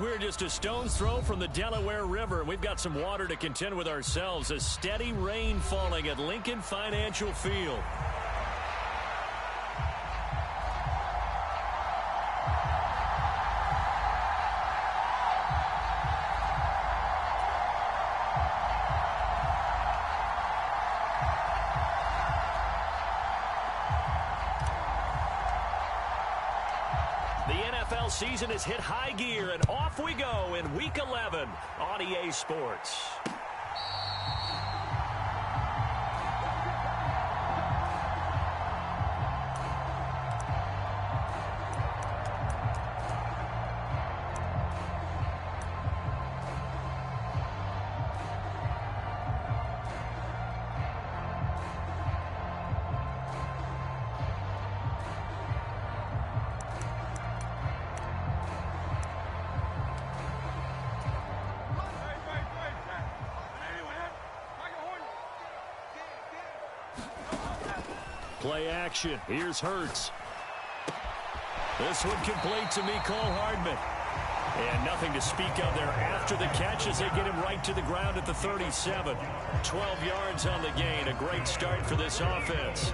We're just a stone's throw from the Delaware River, and we've got some water to contend with ourselves. A steady rain falling at Lincoln Financial Field. Season has hit high gear, and off we go in Week 11 on EA Sports. Play action. Here's Hurts. This one complete to Mecole Hardman. And nothing to speak of there after the catch as they get him right to the ground at the 37. 12 yards on the gain. A great start for this offense.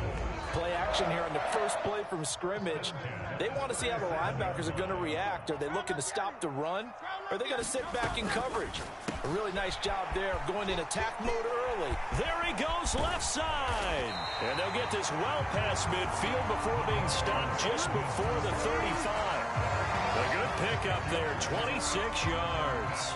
Play action here on the first play from scrimmage. They want to see how the linebackers are going to react. Are they looking to stop the run? Or are they going to sit back in coverage? A really nice job there of going in attack mode early. There he goes left side. And they'll get this well past midfield before being stopped just before the 35. A good pickup there, 26 yards.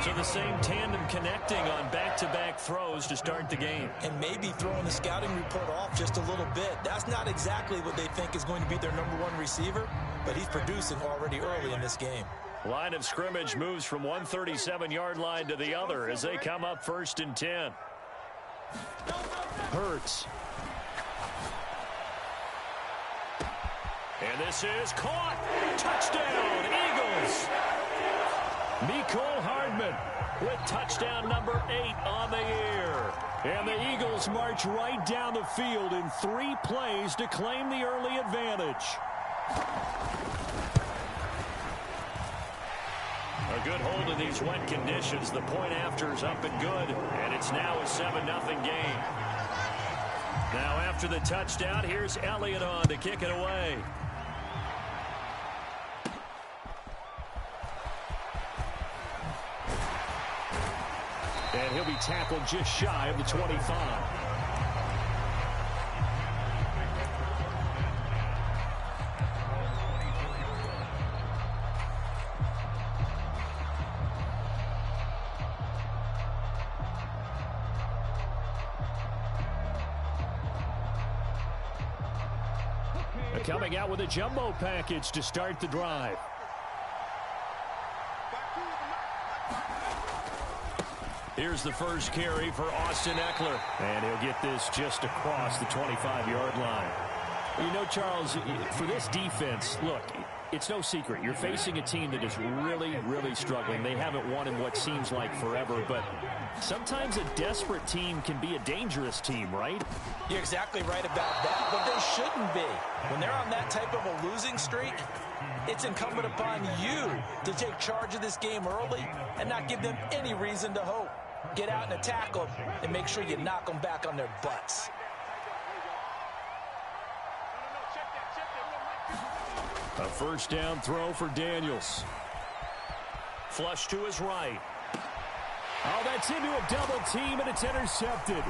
So the same tandem connecting on back-to-back throws to start the game. And maybe throwing the scouting report off just a little bit. That's not exactly what they think is going to be their #1 receiver, but he's producing already early in this game. Line of scrimmage moves from one 37-yard line to the other as they come up 1st and 10. Hurts. And this is caught. Touchdown, Eagles. Mecole Hardman with touchdown number 8 on the year. And the Eagles march right down the field in 3 plays to claim the early advantage. A good hold in these wet conditions. The point after is up and good, and it's now a 7-0 game. Now after the touchdown, here's Elliott on to kick it away. And he'll be tackled just shy of the 25. Coming out with a jumbo package to start the drive. Here's the first carry for Austin Ekeler. And he'll get this just across the 25-yard line. You know, Charles, for this defense, look, it's no secret. You're facing a team that is really, really struggling. They haven't won in what seems like forever, but sometimes a desperate team can be a dangerous team, right? You're exactly right about that, but they shouldn't be. When they're on that type of a losing streak, it's incumbent upon you to take charge of this game early and not give them any reason to hope. Get out and attack them and make sure you knock them back on their butts. A first down throw for Daniels. Flush to his right. Oh, that's into a double team, and it's intercepted.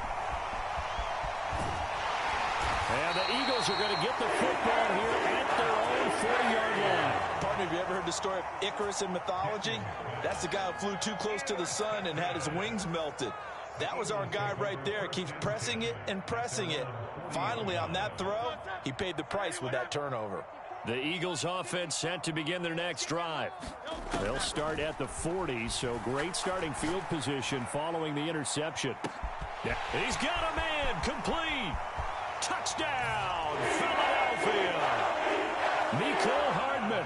And the Eagles are going to get the football here at their own 40-yard line. Partner, have you ever heard the story of Icarus in mythology? That's the guy who flew too close to the sun and had his wings melted. That was our guy right there. Keeps pressing it and pressing it. Finally, on that throw, he paid the price with that turnover. The Eagles offense set to begin their next drive. They'll start at the 40, so great starting field position following the interception. Yeah. He's got a man, complete. Touchdown, Philadelphia. Mecole Hardman,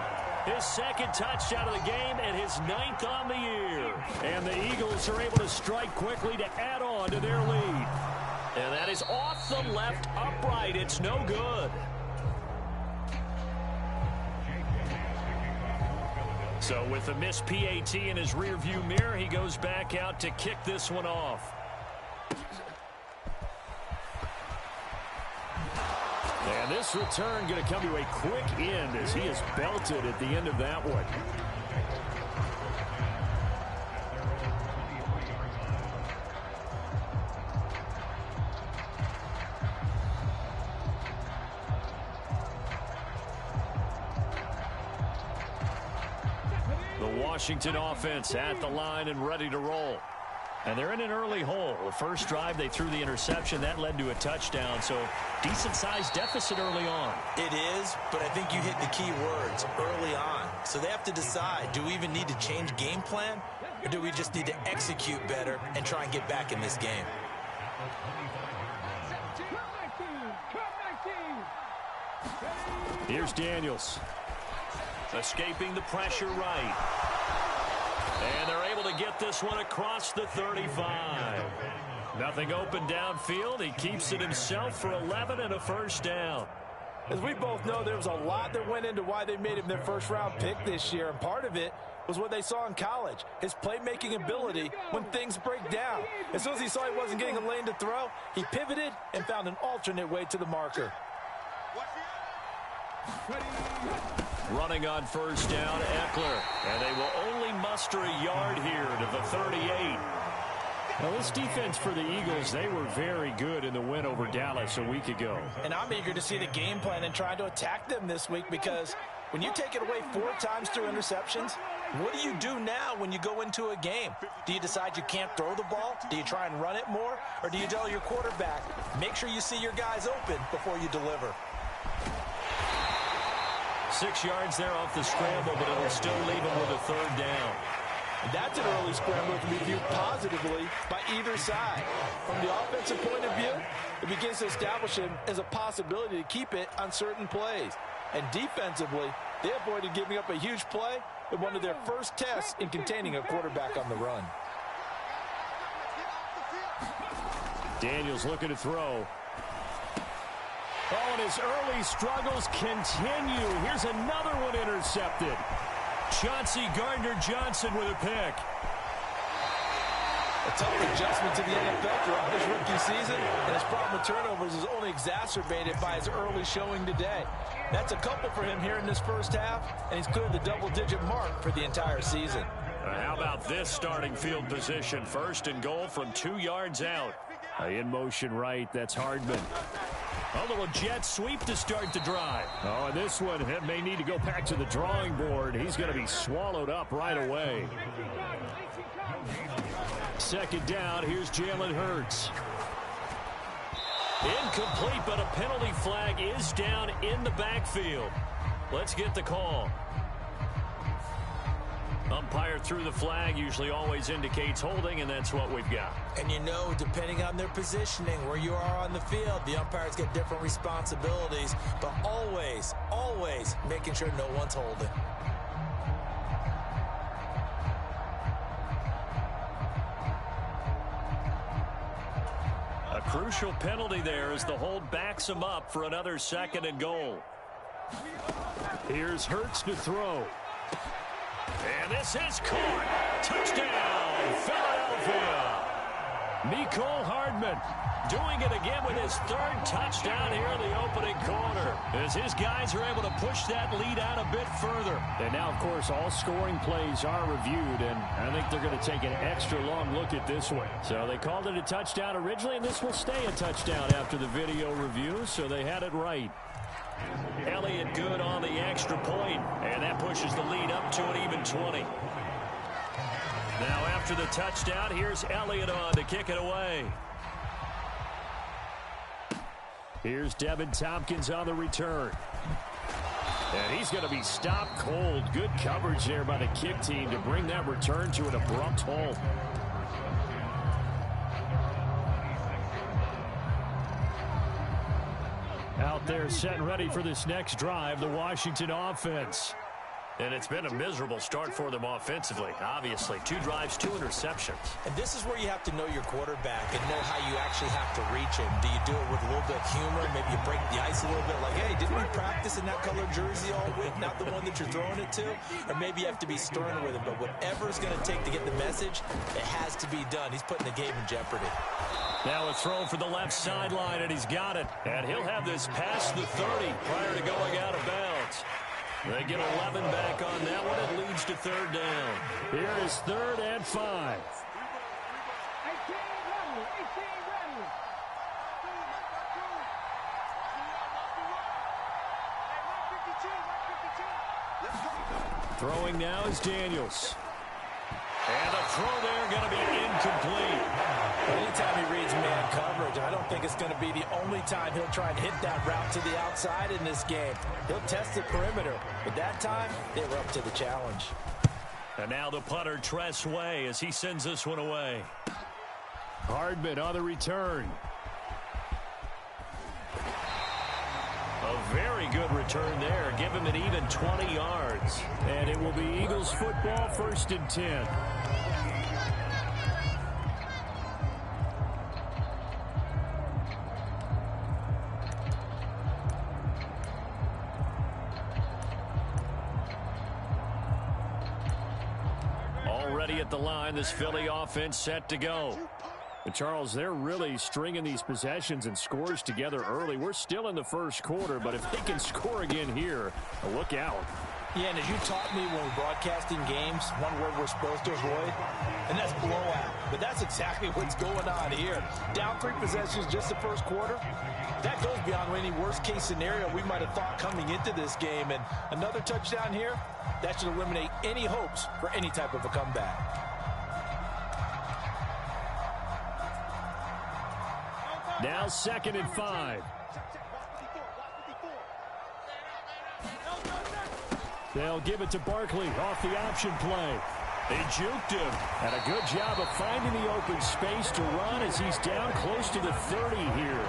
his second touchdown of the game and his 9th on the year. And the Eagles are able to strike quickly to add on to their lead. And that is off the left upright. It's no good. So with a missed PAT in his rearview mirror, he goes back out to kick this one off. And this return going to come to a quick end as he is belted at the end of that one. The Washington offense at the line and ready to roll. And they're in an early hole. The first drive, they threw the interception. That led to a touchdown. So decent-sized deficit early on. It is, but I think you hit the key words, early on. So they have to decide, do we even need to change game plan? Or do we just need to execute better and try and get back in this game? Here's Daniels. Escaping the pressure right. And they're able to get this one across the 35. Nothing open downfield. He keeps it himself for 11 and a first down. As we both know, there was a lot that went into why they made him their first-round pick this year, and part of it was what they saw in college, his playmaking ability when things break down. As soon as he saw he wasn't getting a lane to throw, he pivoted and found an alternate way to the marker. Running on first down, Eckler. And they will only muster a yard here to the 38. Well, this defense for the Eagles, they were very good in the win over Dallas a week ago. And I'm eager to see the game plan and try to attack them this week, because when you take it away 4 times through interceptions, what do you do now when you go into a game? Do you decide you can't throw the ball? Do you try and run it more? Or do you tell your quarterback, make sure you see your guys open before you deliver? 6 yards there off the scramble, but it'll still leave him with a third down. And that's an early scramble to be viewed positively by either side. From the offensive point of view, it begins to establish him as a possibility to keep it on certain plays. And defensively, they avoided giving up a huge play in one of their first tests in containing a quarterback on the run. Daniels looking to throw. Oh, and his early struggles continue. Here's another one intercepted. Chauncey Gardner-Johnson with a pick. A tough adjustment to the NFL throughout his rookie season, and his problem with turnovers is only exacerbated by his early showing today. That's a couple for him here in this first half, and he's cleared the double-digit mark for the entire season. How about this starting field position? First and goal from 2 yards out. In motion right, that's Hardman. A little jet sweep to start the drive. Oh, and this one may need to go back to the drawing board. He's going to be swallowed up right away. Second down, here's Jalen Hurts. Incomplete, but a penalty flag is down in the backfield. Let's get the call. Umpire threw the flag, usually always indicates holding, and that's what we've got. And you know, depending on their positioning, where you are on the field, the umpires get different responsibilities, but always, always making sure no one's holding. A crucial penalty there as the hold backs him up for another second and goal. Here's Hurts to throw. And this is caught. Touchdown, Philadelphia. Mecole Hardman doing it again with his third touchdown here in the opening quarter, as his guys are able to push that lead out a bit further. And now, of course, all scoring plays are reviewed, and I think they're going to take an extra long look at this one. So they called it a touchdown originally, and this will stay a touchdown after the video review, so they had it right. Elliott good on the extra point, and that pushes the lead up to an even 20. Now after the touchdown, here's Elliott on to kick it away. Here's Devin Tompkins on the return. And he's going to be stopped cold. Good coverage there by the kick team to bring that return to an abrupt halt. Out there set and ready for this next drive, the Washington offense. And it's been a miserable start for them offensively. Obviously, 2 drives, 2 interceptions. And this is where you have to know your quarterback and know how you actually have to reach him. Do you do it with a little bit of humor? Maybe you break the ice a little bit like, hey, didn't we practice in that colored jersey all week, not the one that you're throwing it to? Or maybe you have to be stern with him. But whatever it's going to take to get the message, it has to be done. He's putting the game in jeopardy. Now a throw for the left sideline, and he's got it. And he'll have this past the 30 prior to going out of bounds. They get 11 back on that one. It leads to 3rd down. Here is 3rd and 5. Throwing now is Daniels. And a throw there going to be incomplete. Anytime he reads man coverage, I don't think it's going to be the only time he'll try and hit that route to the outside in this game. He'll test the perimeter, but that time they were up to the challenge. And now the punter, Tress Way, as he sends this one away. Hardman on the return. A very good return there. Give him an even 20 yards. And it will be Eagles football, 1st and 10. Already at the line, this Philly offense set to go. But Charles, they're really stringing these possessions and scores together early. We're still in the 1st quarter, but if they can score again here, look out. Yeah, and as you taught me when we're broadcasting games, one word we're supposed to avoid, and that's blowout. But that's exactly what's going on here. Down 3 possessions just the 1st quarter. That goes beyond any worst-case scenario we might have thought coming into this game. And another touchdown here, that should eliminate any hopes for any type of a comeback. Now 2nd and 5. They'll give it to Barkley off the option play. They juked him. And a good job of finding the open space to run as he's down close to the 30 here.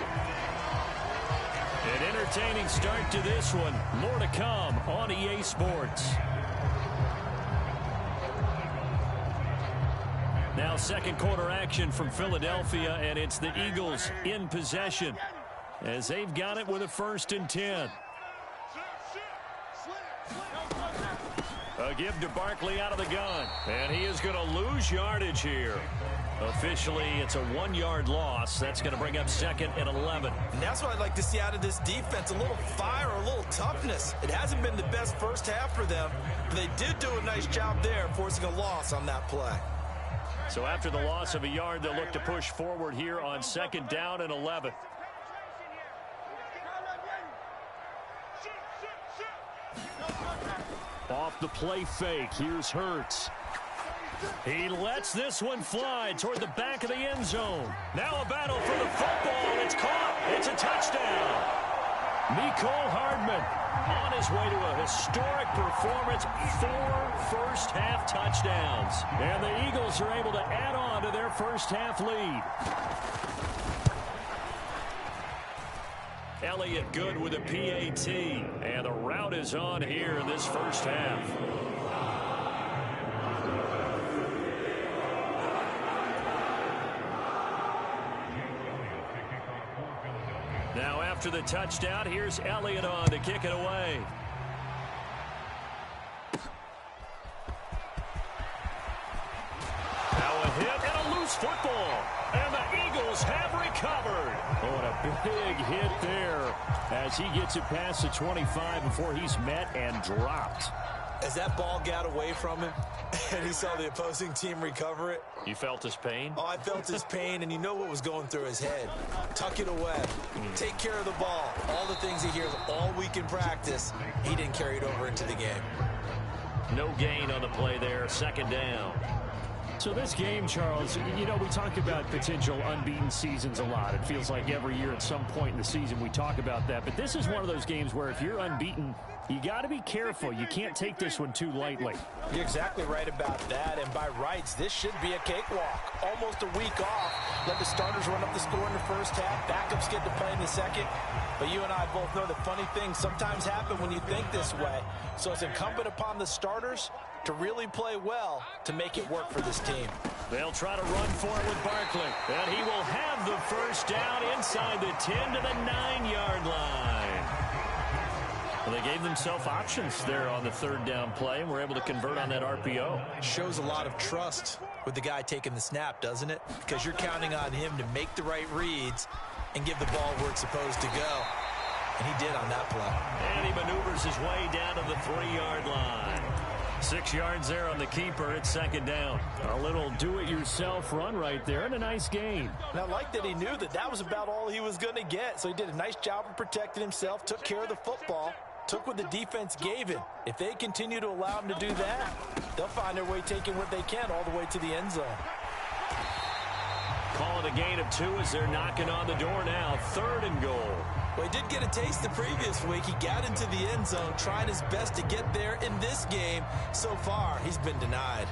An entertaining start to this one. More to come on EA Sports. Now 2nd quarter action from Philadelphia, and it's the Eagles in possession as they've got it with a 1st and 10. A give to Barkley out of the gun, and he is going to lose yardage here. Officially, it's a 1-yard loss. That's going to bring up 2nd and 11. And that's what I'd like to see out of this defense, a little fire, a little toughness. It hasn't been the best first half for them, but they did do a nice job there, forcing a loss on that play. So after the loss of a yard, they'll look to push forward here on 2nd down and 11. Off the play fake, here's Hurts. He lets this one fly toward the back of the end zone. Now a battle for the football, and it's caught. It's a touchdown. Mecole Hardman on his way to a historic performance, 4 first-half touchdowns. And the Eagles are able to add on to their first-half lead. Elliott good with a PAT, and the route is on here in this first half. Now after the touchdown, here's Elliott on to kick it away. Now a hit and a loose football. And the Eagles have recovered. Oh, and a big hit there as he gets it past the 25 before he's met and dropped. As that ball got away from him and he saw the opposing team recover it. You felt his pain? Oh, I felt his pain, and you know what was going through his head. Tuck it away. Take care of the ball. All the things he hears all week in practice, he didn't carry it over into the game. No gain on the play there. 2nd down. So this game, Charles, you know, we talk about potential unbeaten seasons a lot. It feels like every year at some point in the season we talk about that. But this is one of those games where if you're unbeaten, you got to be careful. You can't take this one too lightly. You're exactly right about that. And by rights, this should be a cakewalk. Almost a week off. Let the starters run up the score in the first half. Backups get to play in the second. But you and I both know that funny things sometimes happen when you think this way. So it's incumbent upon the starters to really play well to make it work for this team. They'll try to run for it with Barkley. And he will have the first down inside the 10 to the 9-yard line. Well, they gave themselves options there on the third down play and were able to convert on that RPO. Shows a lot of trust with the guy taking the snap, doesn't it? Because you're counting on him to make the right reads and give the ball where it's supposed to go. And he did on that play. And he maneuvers his way down to the 3-yard line. 6 yards there on the keeper. It's second down. A little do-it-yourself run right there and a nice gain. And I like that he knew that that was about all he was going to get. So he did a nice job of protecting himself, took care of the football, took what the defense gave him. If they continue to allow him to do that, they'll find their way taking what they can all the way to the end zone. Call it a gain of 2 as they're knocking on the door now. 3rd and goal. Well, he did get a taste the previous week. He got into the end zone, trying his best to get there in this game. So far, he's been denied.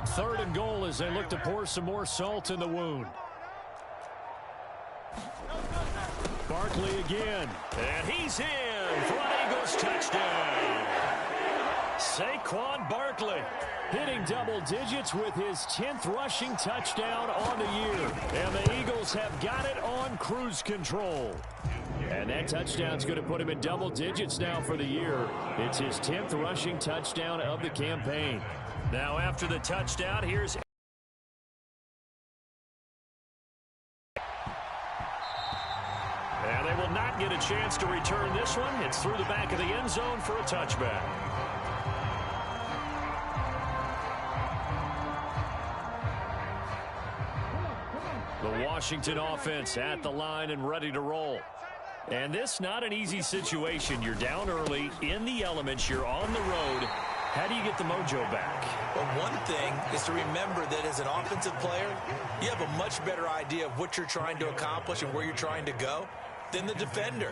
Third and goal as they look to pour some more salt in the wound. Barkley again. And he's in for an Eagles touchdown. Saquon Barkley hitting double digits with his 10th rushing touchdown on the year. And the Eagles have got it on cruise control. And that touchdown's going to put him in double digits now for the year. It's his 10th rushing touchdown of the campaign. Now after the touchdown, here's and they will not get a chance to return this one. It's through the back of the end zone for a touchback. The Washington offense at the line and ready to roll. And this not an easy situation. You're down early in the elements. You're on the road. How do you get the mojo back? Well, one thing is to remember that as an offensive player, you have a much better idea of what you're trying to accomplish and where you're trying to go than the defender.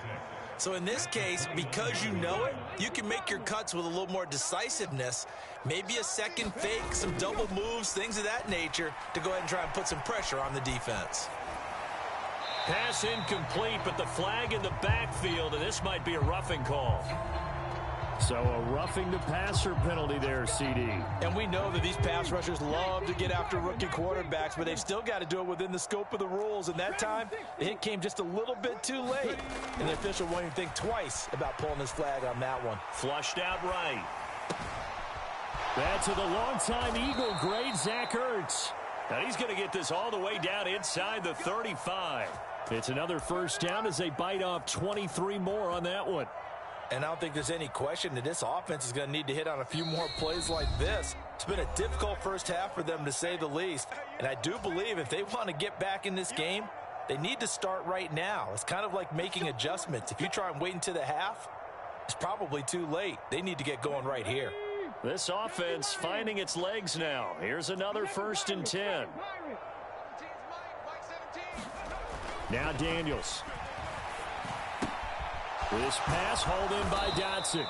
So in this case, because you know it, you can make your cuts with a little more decisiveness, maybe a second fake, some double moves, things of that nature, to go ahead and try and put some pressure on the defense. Pass incomplete, but the flag in the backfield, and this might be a roughing call. So a roughing the passer penalty there, CD. And we know that these pass rushers love to get after rookie quarterbacks, but they've still got to do it within the scope of the rules. And that time, the hit came just a little bit too late. And the official won't even think twice about pulling his flag on that one. Flushed out right. Back to the longtime Eagle great Zach Ertz. Now he's going to get this all the way down inside the 35. It's another first down as they bite off 23 more on that one. And I don't think there's any question that this offense is going to need to hit on a few more plays like this. It's been a difficult first half for them, to say the least. And I do believe if they want to get back in this game, they need to start right now. It's kind of like making adjustments. If you try and wait until the half, it's probably too late. They need to get going right here. This offense finding its legs now. Here's another 1st and 10. Now Daniels. This pass hauled in by Dotson.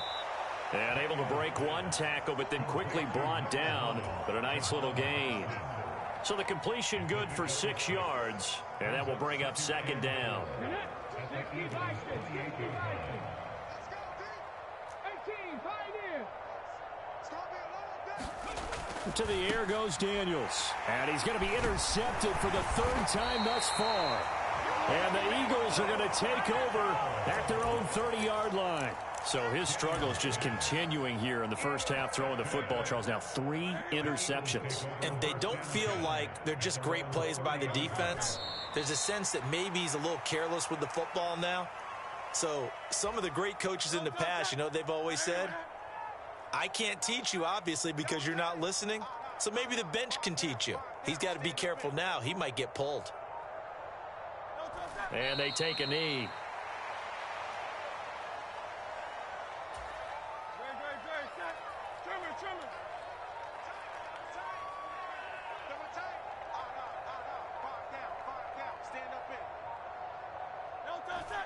And able to break one tackle, but then quickly brought down. But a nice little gain. So the completion good for 6 yards. And that will bring up second down. To the air goes Daniels. And he's going to be intercepted for the 3rd time thus far. And the Eagles are going to take over at their own 30-yard line. So his struggle is just continuing here in the first half, throwing the football, Charles. Now 3 interceptions. And they don't feel like they're just great plays by the defense. There's a sense that maybe he's a little careless with the football now. So some of the great coaches in the past, you know, they've always said, I can't teach you, obviously, because you're not listening. So maybe the bench can teach you. He's got to be careful now. He might get pulled. And they take a knee.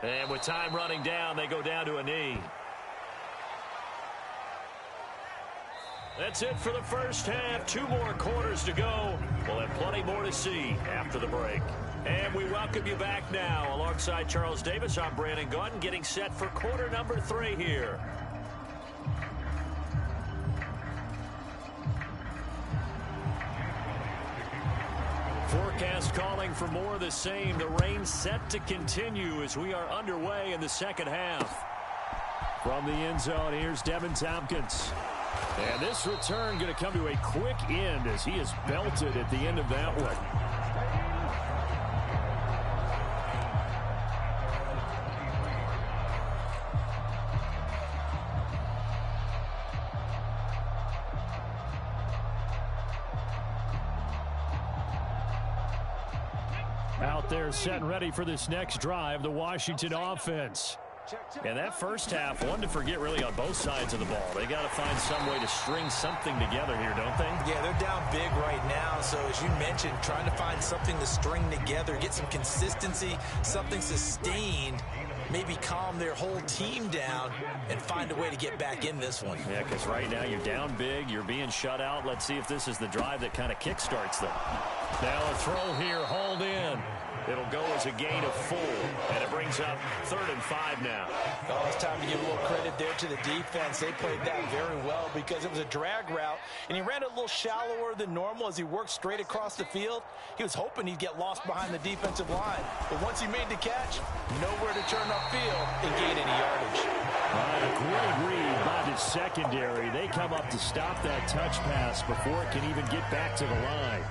And with time running down, they go down to a knee. That's it for the first half. 2 more quarters to go. We'll have plenty more to see after the break. And we welcome you back now. Alongside Charles Davis, I'm Brandon Gaudin, getting set for quarter number 3 here. Forecast calling for more of the same. The rain set to continue as we are underway in the second half. From the end zone, here's Devin Tompkins. And this return going to come to a quick end as he is belted at the end of that one. Out there set and ready for this next drive, the Washington offense. And that first half, one to forget really on both sides of the ball. They got to find some way to string something together here, don't they? Yeah, they're down big right now. So as you mentioned, trying to find something to string together, get some consistency, something sustained, maybe calm their whole team down and find a way to get back in this one. Yeah, because right now you're down big, you're being shut out. Let's see if this is the drive that kind of kickstarts them. Now a throw here, hauled in. It'll go as a gain of 4, and it brings up 3rd and 5 now. Oh, it's time to give a little credit there to the defense. They played that very well because it was a drag route, and he ran a little shallower than normal as he worked straight across the field. He was hoping he'd get lost behind the defensive line, but once he made the catch, nowhere to turn upfield and gain any yardage. A great read by the secondary. They come up to stop that touch pass before it can even get back to the line.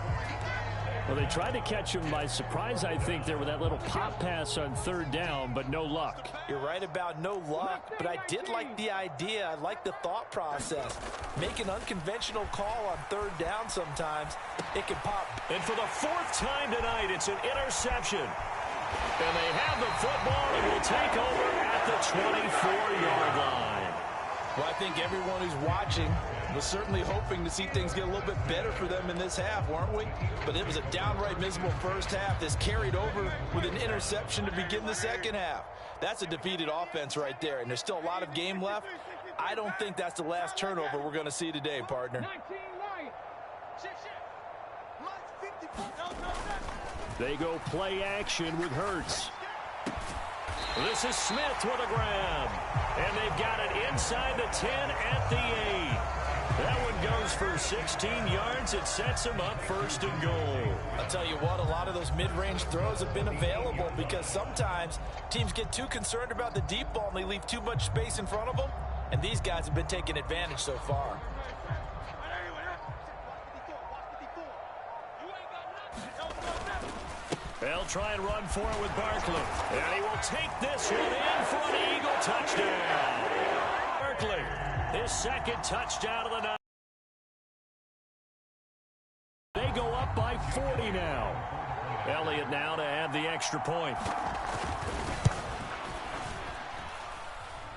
Well, they tried to catch him by surprise, I think, there with that little pop pass on 3rd down, but no luck. You're right about no luck, but I did like the idea. I like the thought process. Make an unconventional call on 3rd down sometimes. It can pop. And for the 4th time tonight, it's an interception. And they have the football and will take over at the 24-yard line. Well, I think everyone who's watching was certainly hoping to see things get a little bit better for them in this half, weren't we? But it was a downright miserable first half. This carried over with an interception to begin the second half. That's a defeated offense right there, and there's still a lot of game left. I don't think that's the last turnover we're going to see today, partner. They go play action with Hurts. This is Smith with a grab. And they've got it inside the 10 at the 8. That one goes for 16 yards. It sets them up 1st and goal. I'll tell you what, a lot of those mid-range throws have been available because sometimes teams get too concerned about the deep ball and they leave too much space in front of them. And these guys have been taking advantage so far. They'll try and run for it with Barkley. And he will take this one in for an Eagle touchdown. Barkley, his 2nd touchdown of the night. They go up by 40 now. Elliott now to add the extra point.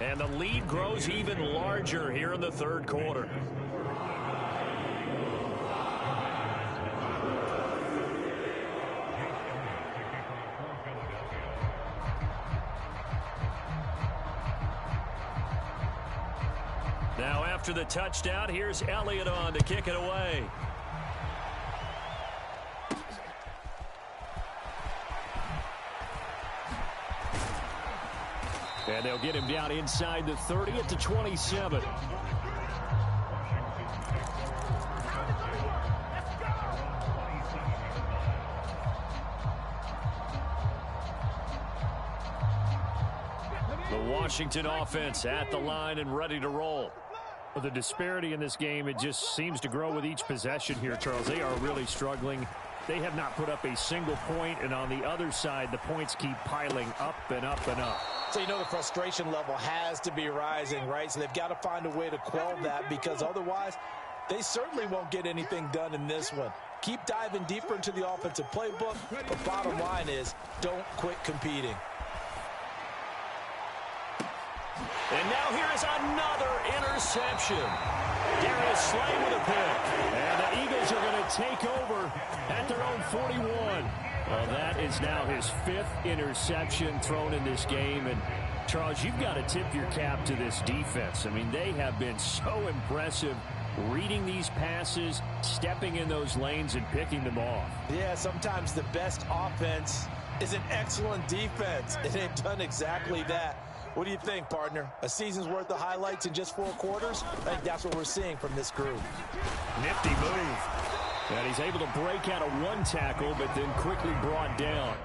And the lead grows even larger here in the 3rd quarter. Now after the touchdown, here's Elliott on to kick it away. And they'll get him down inside the 30 at the 27. The Washington offense at the line and ready to roll. The disparity in this game, it just seems to grow with each possession here, Charles. They are really struggling. They have not put up a single point, and on the other side, the points keep piling up and up and up. So you know the frustration level has to be rising, right? So they've got to find a way to quell that because otherwise They certainly won't get anything done in this one. Keep diving deeper into the offensive playbook, but bottom line is, don't quit competing. And now here is another interception. Darius Slay with a pick. And the Eagles are going to take over at their own 41. Well, that is now his 5th interception thrown in this game. And, Charles, you've got to tip your cap to this defense. I mean, they have been so impressive reading these passes, stepping in those lanes, and picking them off. Yeah, sometimes the best offense is an excellent defense, and they've done exactly that. What do you think, partner? A season's worth of highlights in just 4 quarters? I think that's what we're seeing from this group. Nifty move. And he's able to break out of 1 tackle, but then quickly brought down.